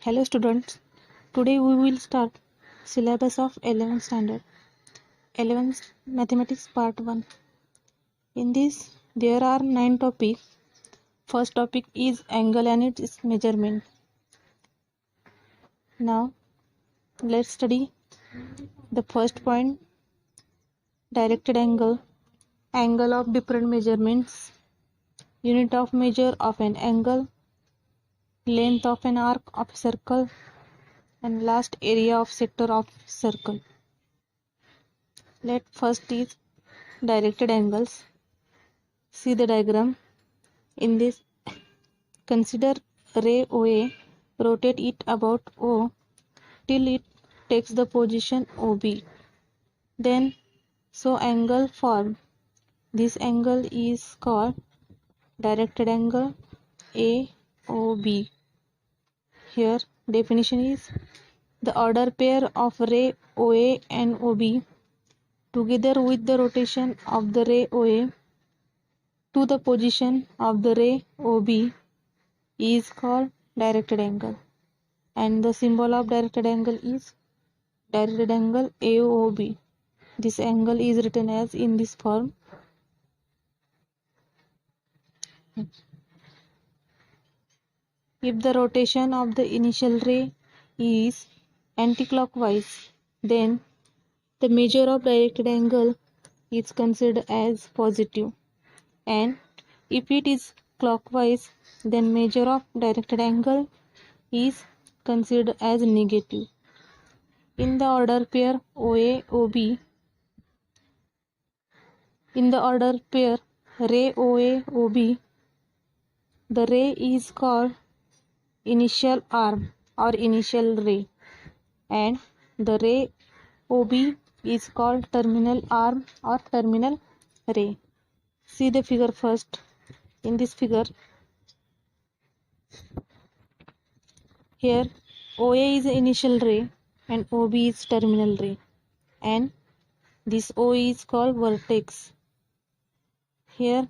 Hello students, today we will start syllabus of 11th standard, 11th mathematics part 1. In this there are 9 topics. First topic is angle and its measurement. Now let's study the first point, directed angle, angle of different measurements, unit of measure of an angle, length of an arc of a circle, and last area of sector of circle. Let first is directed angles. See the diagram. In this, consider ray OA, rotate it about O till it takes the position OB. Then so angle formed. This angle is called directed angle AOB. Here definition is the order pair of ray OA and OB together with the rotation of the ray OA to the position of the ray OB is called directed angle, and the symbol of directed angle is directed angle AOB. This angle is written as in this form. If the rotation of the initial ray is anticlockwise, then the measure of directed angle is considered as positive, and if it is clockwise, then measure of directed angle is considered as negative. In the order pair OA-OB, in the order pair ray OA-OB, the ray is called initial arm or initial ray, and the ray OB is called terminal arm or terminal ray. See the figure first. In this figure, here OA is the initial ray and OB is terminal ray, and this O is called vertex. Here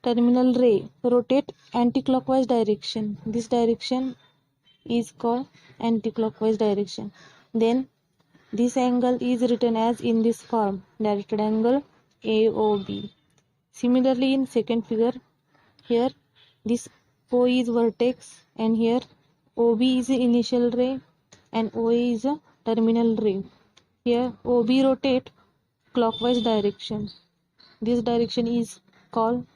terminal ray rotate anticlockwise direction. This direction is called anticlockwise direction. Then this angle is written as in this form, directed angle AOB. Similarly, in second figure, here this O is vertex and here OB is the initial ray and OA is a terminal ray. Here OB rotate clockwise direction. This direction is called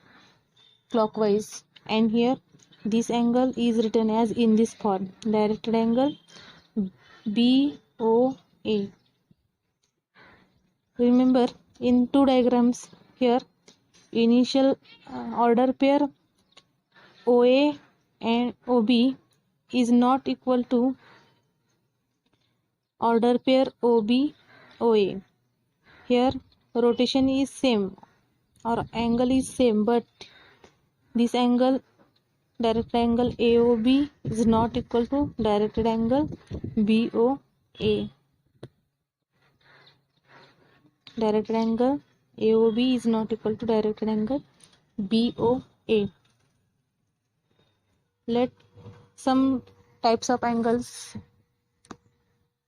clockwise, and here this angle is written as in this form, directed angle BOA. Remember, in two diagrams, here initial order pair OA and OB is not equal to order pair OB OA. Here rotation is same or angle is same, but this angle, directed angle AOB, is not equal to directed angle BOA. Directed angle AOB is not equal to directed angle BOA. Let some types of angles.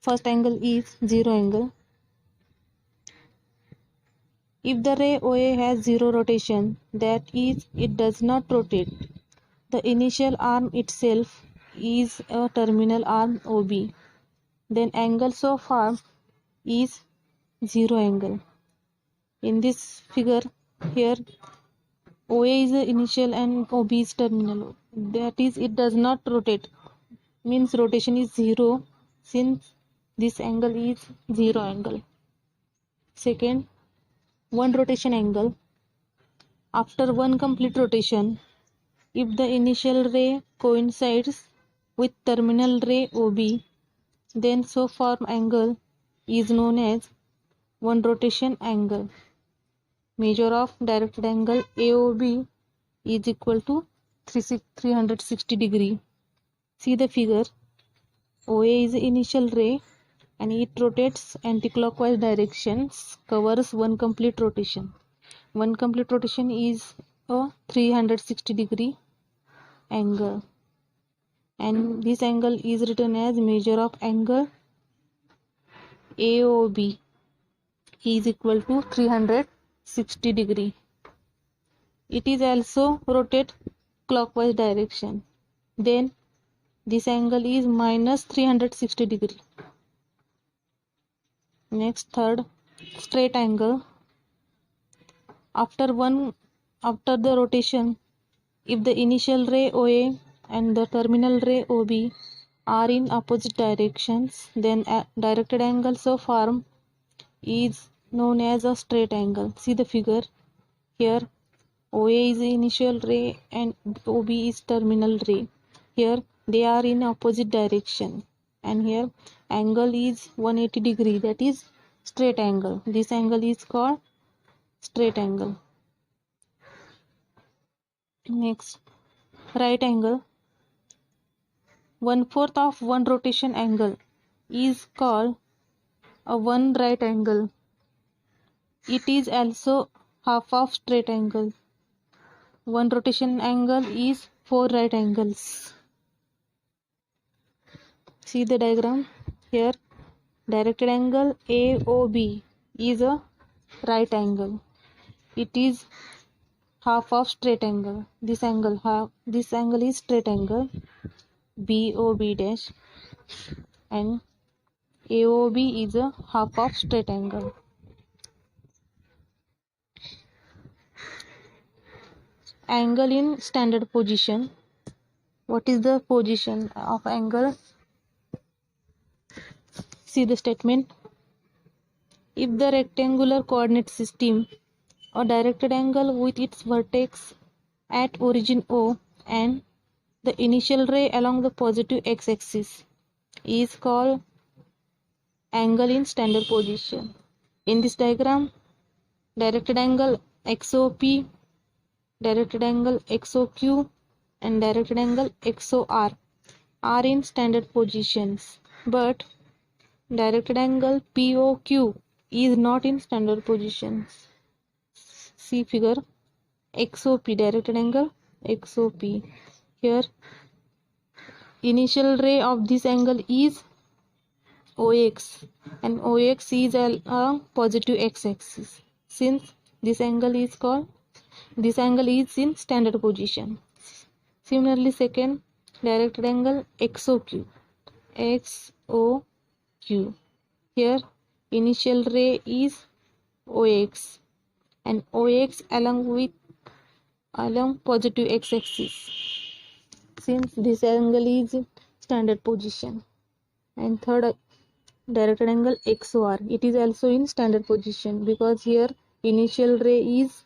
First angle is zero angle. If the ray OA has zero rotation, that is, it does not rotate, the initial arm itself is a terminal arm OB, then angle so formed is zero angle. In this figure, here OA is the initial and OB is terminal. That is, it does not rotate, means rotation is zero, since this angle is zero angle. Second, one rotation angle. After one complete rotation, if the initial ray coincides with terminal ray OB, then so formed angle is known as one rotation angle. Measure of directed angle AOB is equal to 360 degree. See the figure. OA is the initial ray and it rotates anticlockwise directions, covers one complete rotation. One complete rotation is a 360 degree angle. and this angle is written as measure of angle AOB is equal to 360 degree. It is also rotate clockwise direction. Then this angle is minus 360 degree. Next, third, straight angle. After the rotation, if the initial ray OA and the terminal ray OB are in opposite directions, then a directed angle so formed is known as a straight angle. See the figure here. OA is the initial ray and OB is terminal ray. Here they are in opposite direction, and here angle is 180 degree, that is straight angle. This angle is called straight angle. Next, right angle. 1/4 of one rotation angle is called a one right angle. It is also half of straight angle. One rotation angle is 4 right angles. See the diagram here. Directed angle AOB is a right angle. It is half of straight angle. This angle is straight angle BOB dash, and AOB is a half of straight angle. Angle in standard position. What is the position of angle? See the statement. If the rectangular coordinate system, a directed angle with its vertex at origin O and the initial ray along the positive x-axis is called angle in standard position. In this diagram, directed angle XOP, directed angle XOQ, and directed angle XOR are in standard positions, but directed angle POQ is not in standard positions. See figure. XOP, directed angle XOP. Here initial ray of this angle is OX, and OX is along positive x-axis. Since this angle is in standard position. Similarly, second, directed angle XOQ. XOQ. Here initial ray is OX, and OX along positive x-axis, since this angle is in standard position. And third, directed angle XOR. It is also in standard position because here initial ray is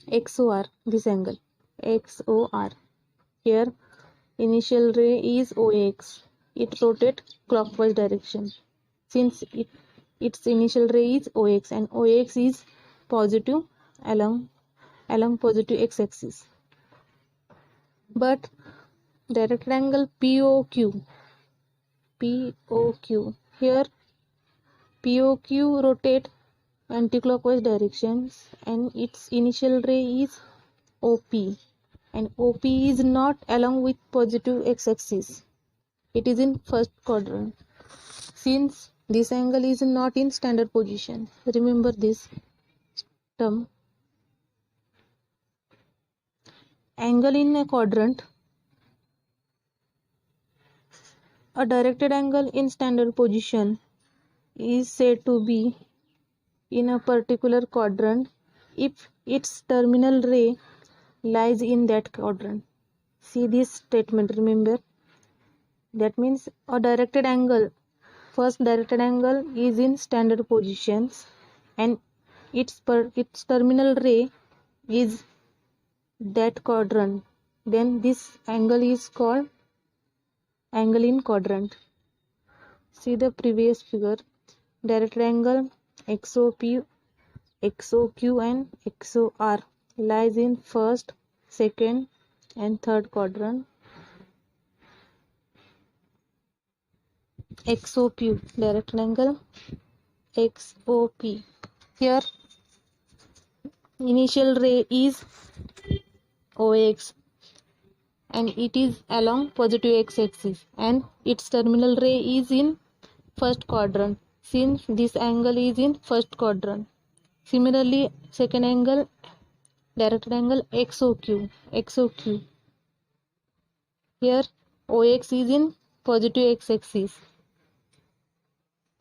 XOR. This angle XOR. Here initial ray is OX. It rotates clockwise direction. Since its initial ray is OX, and OX is positive along positive x-axis. But directed angle POQ. Here POQ rotate anticlockwise directions, and its initial ray is OP, and OP is not along with positive x-axis. It is in first quadrant. Since this angle is not in standard position, remember this term. Angle in a quadrant. A directed angle in standard position is said to be in a particular quadrant if its terminal ray lies in that quadrant. See this statement, remember. That means a directed angle, first directed angle is in standard positions, and its terminal ray is that quadrant. Then this angle is called angle in quadrant. See the previous figure. Directed angle XOP, XOQ, and XOR lies in first, second, and third quadrant. XOP, directed angle XOP. Here initial ray is OX and it is along positive x-axis and its terminal ray is in first quadrant since this angle is in first quadrant. Similarly, second angle, directed angle XOQ. Here OX is in positive x-axis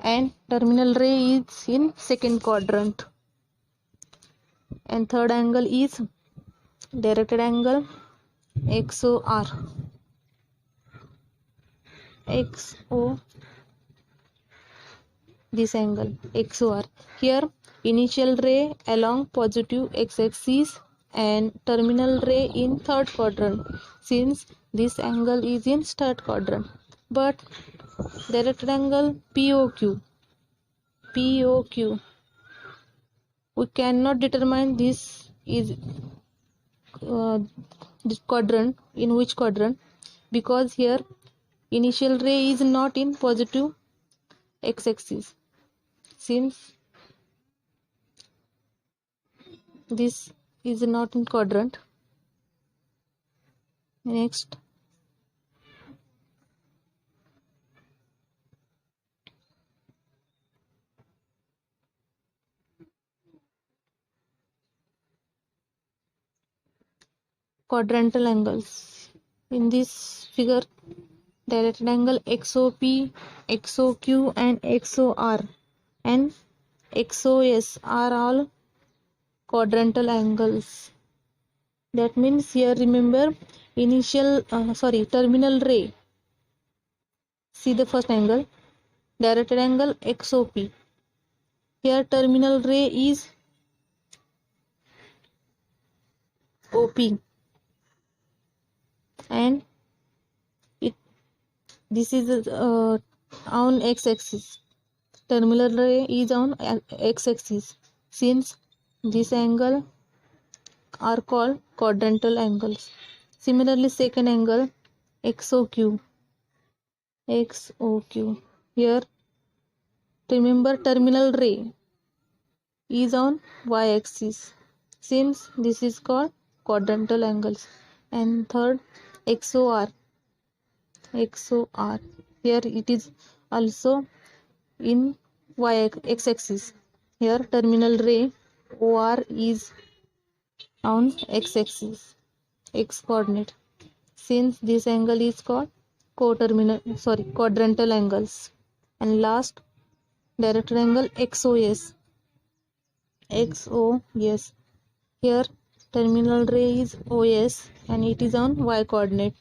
and terminal ray is in second quadrant. And third angle is directed angle XOR. This angle XOR. Here initial ray along positive x-axis and terminal ray in third quadrant since this angle is in third quadrant. But directed angle POQ, we cannot determine this is this quadrant, in which quadrant, because here initial ray is not in positive x-axis since this is not in quadrant. Next, quadrantal angles. In this figure, directed angle XOP, XOQ and XOR and XOS are all quadrantal angles. That means here remember terminal ray. See the first angle, directed angle XOP. Here terminal ray is OP and this is on x-axis. Terminal ray is on x-axis since this angle are called quadrantal angles. Similarly, second angle XOQ. Here remember terminal ray is on y-axis since this is called quadrantal angles. And third XOR. Here it is also in x-axis. Here terminal ray OR is on x-axis, x coordinate, since this angle is called quadrantal angles. And last, directed angle XOS. Here terminal ray is OS and it is on y coordinate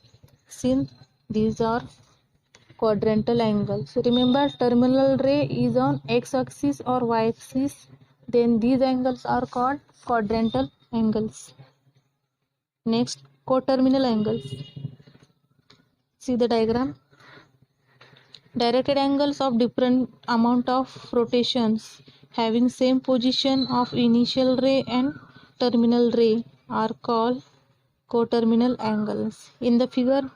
since these are quadrantal angles. So remember, terminal ray is on x-axis or y-axis, then these angles are called quadrantal angles. Next, coterminal angles. See the diagram. Directed angles of different amount of rotations having same position of initial ray and terminal ray are called coterminal angles. In the figure,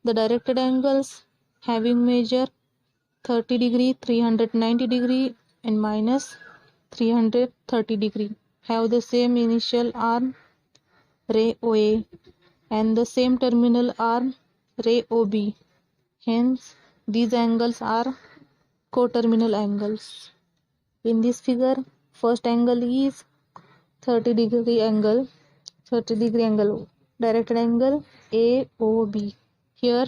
the directed angles having measure 30 degree, 390 degree and minus 330 degree have the same initial arm ray OA and the same terminal arm ray OB. Hence, these angles are coterminal angles. In this figure, first angle is 30 degree angle, directed angle AOB. Here,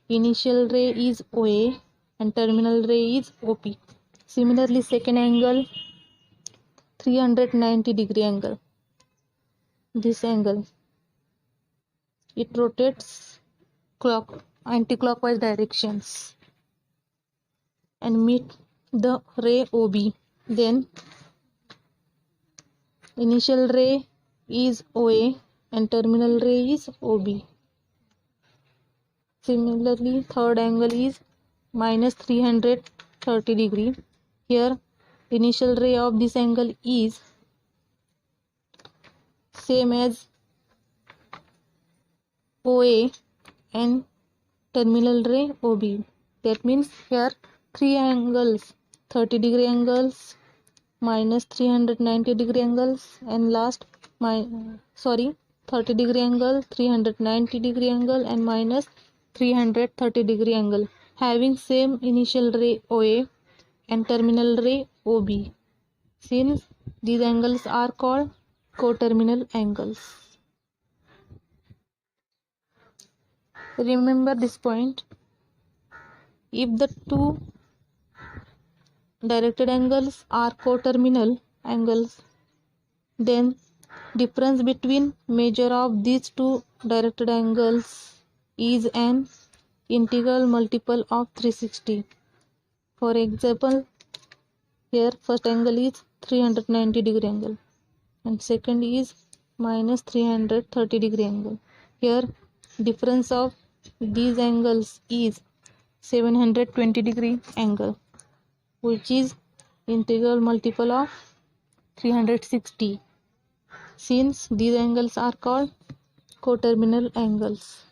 initial ray is OA and terminal ray is OP. Similarly, second angle, 390 degree angle. This angle, it rotates anti-clockwise directions and meet the ray OB. Then initial ray is OA and terminal ray is OB. Similarly, third angle is minus 330 degree. Here, initial ray of this angle is same as OA and terminal ray OB. That means here three angles, 30 degree angles, minus 390 degree angles, and last 30 degree angle, 390 degree angle, and minus 330 degree angle having same initial ray OA and terminal ray OB. Since these angles are called coterminal angles. Remember this point. If the two directed angles are coterminal angles, then difference between measure of these two directed angles is an integral multiple of 360. For example, here first angle is 390 degree angle and second is minus 330 degree angle. Here difference of these angles is 720 degree angle, which is integral multiple of 360. Since these angles are called coterminal angles.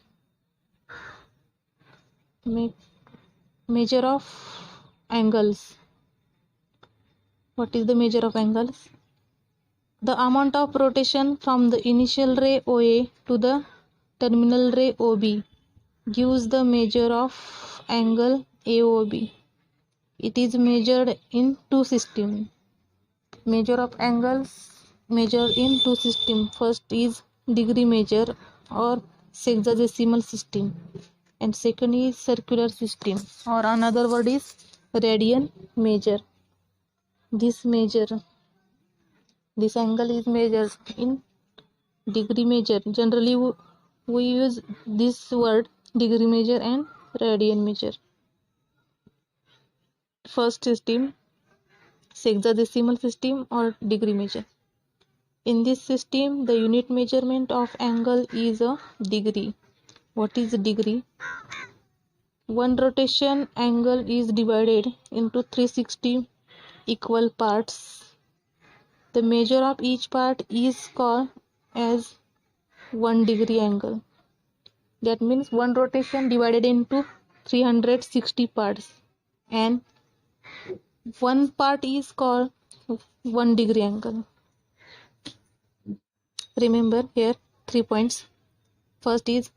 Measure of angles. What is the measure of angles? The amount of rotation from the initial ray OA to the terminal ray OB gives the measure of angle AOB. It is measured in two systems. Measure of angles measured in two systems. First is degree measure or sexagesimal system, and second is circular system, or another word is radian measure. This angle is measured in degree measure. Generally we use this word degree measure and radian measure. First system, sexagesimal system or degree measure. In this system, the unit measurement of angle is a degree. What is a degree? One rotation angle is divided into 360 equal parts. The measure of each part is called as 1 degree angle. That means one rotation divided into 360 parts, and one part is called 1 degree angle. Remember here 3 points. First is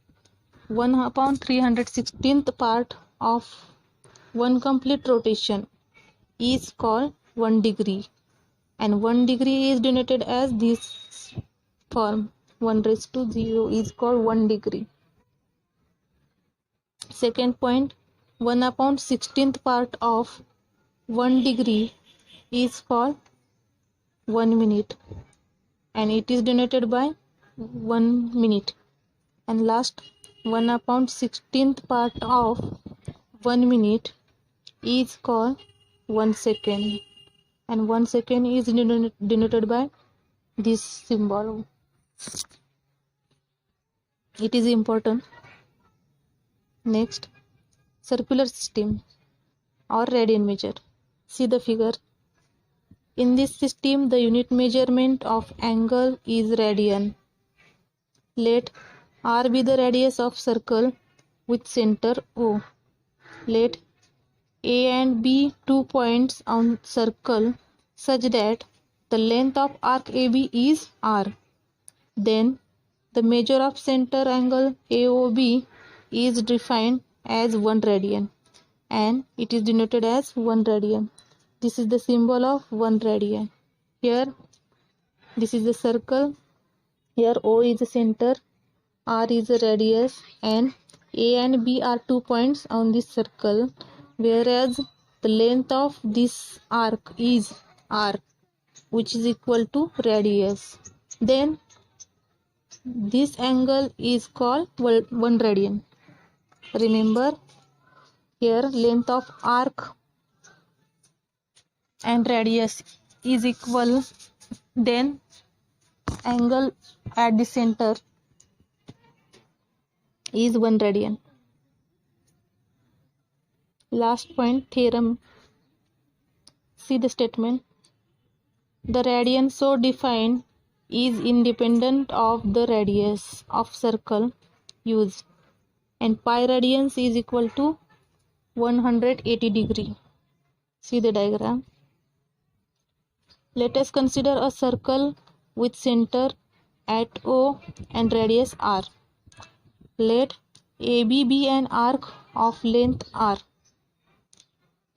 1 upon 316th part of one complete rotation is called 1 degree, and 1 degree is denoted as this form. 1 raised to 0 is called 1 degree. Second point, 1 upon 16th part of 1 degree is called 1 minute, and it is denoted by 1 minute. And last, 1 upon 16th part of 1 minute is called 1 second, and 1 second is denoted by this symbol. It is important. Next, circular system or radian measure. See the figure. In this system, the unit measurement of angle is radian. Let R be the radius of circle with center O. Let A and B 2 points on circle such that the length of arc AB is R. Then the measure of center angle AOB is defined as 1 radian, and it is denoted as 1 radian. This is the symbol of 1 radian. Here this is the circle. Here O is the center, R is the radius, and A and B are 2 points on this circle, whereas the length of this arc is R, which is equal to radius. Then this angle is called 1 radian. Remember, here length of arc and radius is equal, then angle at the center is 1 radian. Last point, theorem. See the statement. The radian so defined is independent of the radius of circle used, and pi radians is equal to 180 degree. See the diagram. Let us consider a circle with center at O and radius r. Let AB be an arc of length r.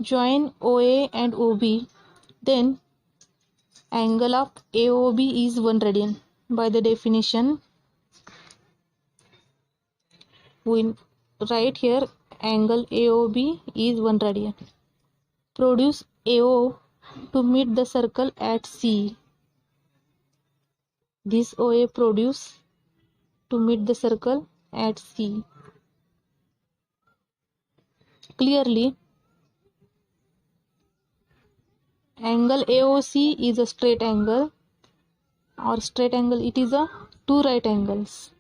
Join OA and OB, then angle of AOB is 1 radian. By the definition, we write here angle AOB is 1 radian. Produce AO to meet the circle at C. This OA produce to meet the circle at C. Clearly, angle AOC is a straight angle, or straight angle, it is a two right angles.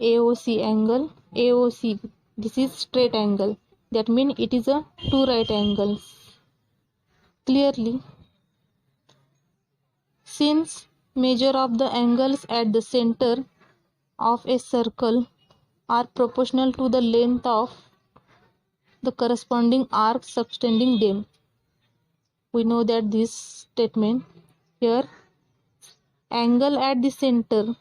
AOC angle, AOC, this is straight angle, that means it is a two right angles. Clearly, since measure of the angles at the center of a circle are proportional to the length of the corresponding arcs subtending them, we know that this statement here, angle at the center